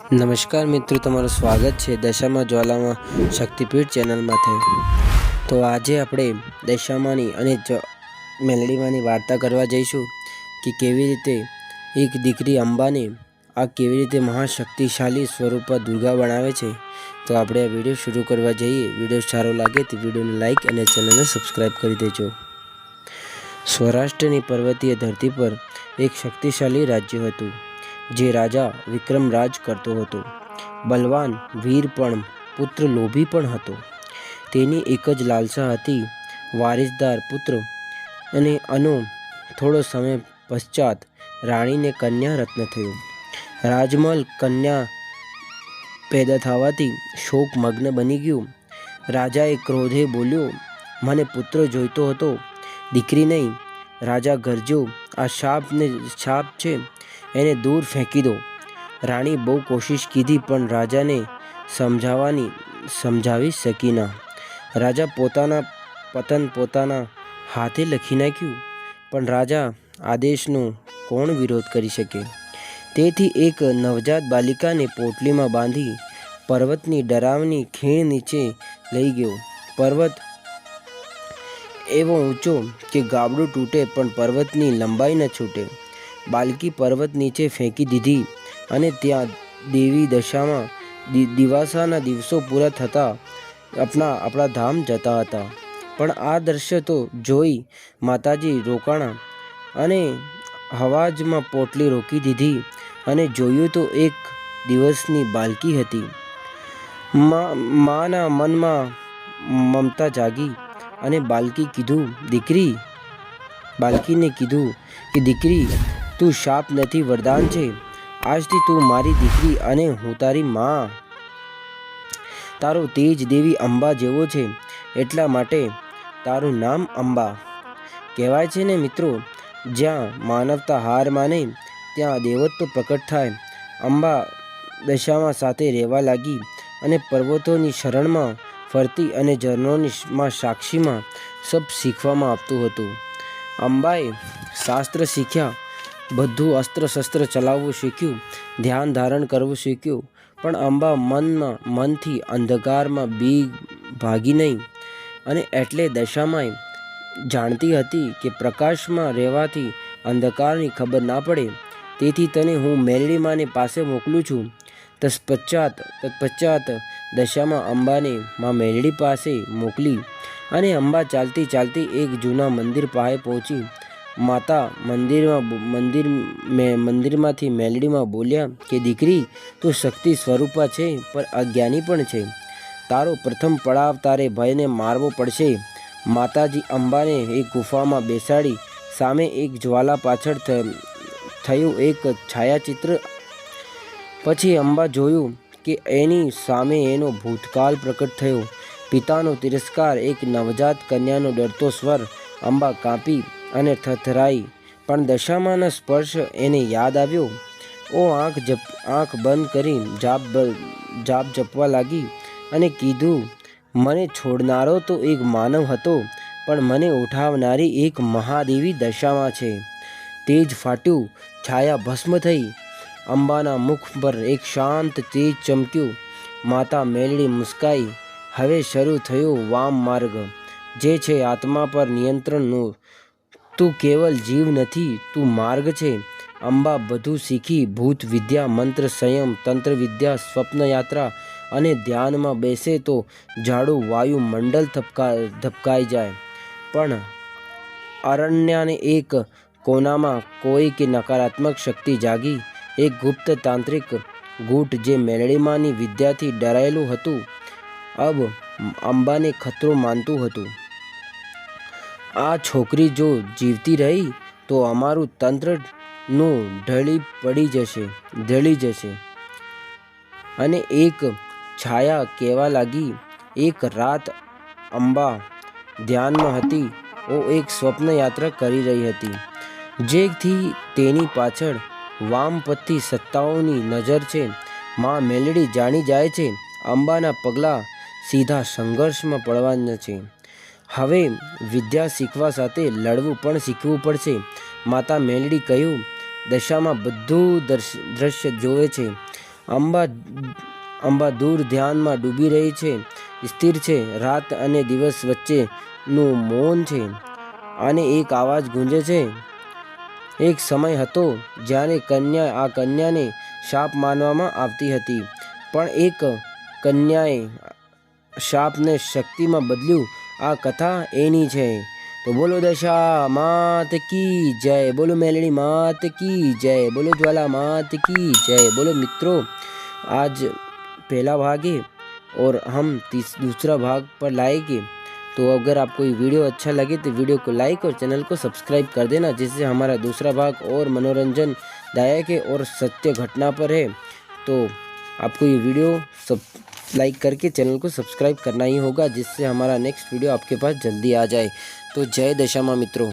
નમસ્કાર મિત્રો, તમારું સ્વાગત છે દશામાં જ્વાલામાં શક્તિપીઠ ચેનલમાંથી। તો આજે આપણે દશામાની અને મેલડીમાંની વાર્તા કરવા જઈશું કે કેવી રીતે એક દીકરી અંબાને આ કેવી રીતે મહાશક્તિશાળી સ્વરૂપા દુર્ગા બનાવે છે। તો આપણે આ વિડીયો શરૂ કરવા જઈએ। વિડીયો સારો લાગે તો વિડીયોને લાઇક અને ચેનલને સબસ્ક્રાઈબ કરી દેજો। સૌરાષ્ટ્રની પર્વતીય ધરતી પર એક શક્તિશાળી રાજ્ય હતું જે રાજા વિક્રમ રાજ કરતો હતો। બલવાન, વીર પણ પુત્ર લોભી પણ હતો। તેની એક જ લાલસા હતી વારિસદાર પુત્ર અને થોડો સમય પશ્ચાત રાણીને કન્યા રત્ન થયો। રાજમહલ કન્યા પેદા થવાથી શોકમગ્ન બની ગયું। રાજાએ ક્રોધે બોલ્યો, મને પુત્ર જોઈતો હતો, દીકરી નહીં। રાજા ગરજ્યો, આ શાપ છે, એને દૂર ફેંકી દો। રાણી બહુ કોશિશ કીધી પણ રાજાને સમજાવી શકી ના। રાજા પોતાના પતન પોતાના હાથે લખી નાખ્યું, પણ રાજા આદેશનો કોણ વિરોધ કરી શકે। તેથી એક નવજાત બાલિકાને પોટલીમાં બાંધી પર્વતની ડરાવની ખીણ નીચે લઈ ગયો। પર્વત એવો ઊંચો કે ગાબડું તૂટે પણ પર્વતની લંબાઈ ન છૂટે। બાલકી પર્વત નીચે ફેંકી દીધી અને ત્યાં દેવી દશામાં દિવાસાના દિવસો પૂરા થતા આપણા ધામ જતા હતા। પણ આ દ્રશ્ય તો જોઈ માતાજી રોકાણા અને હવાજમાં પોટલી રોકી દીધી અને જોયું તો એક દિવસની બાલકી હતી। માના મનમાં મમતા જાગી અને બાલકીને કીધું કે દીકરી, તું શાપ નથી, વરદાન છે। આજથી તું મારી દીકરી અને હું તારી માં। તારો તેજ દેવી અંબા જેવો છે, એટલા માટે તારું નામ અંબા। કહેવાય છે ને મિત્રો, જ્યાં માનવતા હાર માને ત્યાં દેવત્વ પ્રકટ થાય। અંબા દશામાં સાથે રહેવા લાગી અને પર્વતોની શરણમાં ફરતી અને ઝરણોની સાક્ષીમાં સબ શીખવામાં આવતું હતું। અંબાએ શાસ્ત્ર શીખ્યા, બધું અસ્ત્ર શસ્ત્ર ચલાવવું શીખ્યું, ધ્યાન ધારણ કરવું શીખ્યું। પણ અંબા મનથી અંધકારમાં ભાગી નહીં અને એટલે દશામાં જાણતી હતી કે પ્રકાશમાં રહેવાથી અંધકારની ખબર ના પડે। તેથી તને હું મેલડીમાંને પાસે મોકલું છું। તત્પશ્ચાત દશામાં અંબાને માં મેલડી પાસે મોકલી અને અંબા ચાલતી ચાલતી એક જૂના મંદિર પાસે પહોંચી। માતા મંદિરમાંથી મેલડીમાં બોલ્યા કે દીકરી, તું શક્તિ સ્વરૂપા છે પણ અજ્ઞાની પણ છે। તારો પ્રથમ પડાવ તારે ભયને મારવો પડશે। માતાજી અંબાને એક ગુફામાં બેસાડી સામે એક જ્વાલા પાછળ થયું એક છાયાચિત્ર। પછી અંબા જોયું કે એની સામે એનો ભૂતકાળ પ્રકટ થયો, પિતાનો તિરસ્કાર, એક નવજાત કન્યાનો ડરતો સ્વર। અંબા કાંપી અને થરથરાઈ, પણ દશામાના સ્પર્શ એને યાદ આવ્યો। ઓ આંખ બંધ કરી જાપ જપવા લાગી અને કીધું, મને છોડનારો તો એક માનવ હતો, પણ મને ઉઠાવનારી એક મહાદેવી દશામાં છે। તેજ ફાટ્યું, છાયા ભસ્મ થઈ, અંબાના મુખ પર એક શાંત તેજ ચમક્યું। માતા મેલડી મુસ્કાઈ, હવે શરૂ થયો વામ માર્ગ, જે છે આત્મા પર નિયંત્રણનો। તું કેવલ જીવ નથી, તું માર્ગ છે। અંબા બધું શીખી, ભૂત વિદ્યા, મંત્ર, સંયમ, તંત્ર વિદ્યા, સ્વપ્ન યાત્રા અને ધ્યાનમાં બેસે તો જાડું વાયુમંડળ ધબકાઈ જાય। પણ અરણ્યના એક કોનામાં કોઈક નકારાત્મક શક્તિ જાગી, એક ગુપ્ત તાંત્રિક ગુટ જે મેલડીમાંની વિદ્યાથી ડરાયેલું હતું, અબ અંબાને ખતરો માનતું હતું। આ છોકરી જો જીવતી રહી તો અમારું તંત્ર ઢળી જશે। અને એક છાયા કહેવા લાગી, એક રાત અંબા ધ્યાનમાં હતી, એક સ્વપ્ન યાત્રા કરી રહી હતી, જેથી તેની પાછળ વામપંથી સત્તાઓની નજર છે। માં મેલડી જાણી જાય છે, અંબાના પગલાં સીધા સંઘર્ષમાં પડવાના છે। હવે વિદ્યા શીખવા સાથે લડવું પણ શીખવું પડશે। માતા મેલડી કહ્યું, દશામાં બધું દ્રશ્ય જોવે છે, અંબા દૂર ધ્યાનમાં ડૂબી રહી છે, સ્થિર છે. રાત અને દિવસ વચ્ચેનું મૌન છે અને એક અવાજ ગૂંજે છે. એક સમય હતો જ્યારે આ કન્યાને શાપ માનવામાં આવતી હતી, પણ એક કન્યાએ શાપને શક્તિમાં બદલ્યું. આ કથા એની છે. તો બોલો દશા માત કી જય, બોલો મેલડી માત કી જય, બોલો ज्वाला मात की जय। बोलो मित्रों, आज पहला भाग है और हम दूसरा भाग पर लाएंगे। तो अगर आपको ये वीडियो अच्छा लगे तो वीडियो को लाइक और चैनल को सब्सक्राइब कर देना, जिससे हमारा दूसरा भाग और मनोरंजन दायक है और सत्य घटना पर है। तो आपको ये वीडियो लाइक करके चैनल को सब्सक्राइब करना ही होगा, जिससे हमारा नेक्स्ट वीडियो आपके पास जल्दी आ जाए। तो जय दशा माँ मित्रों।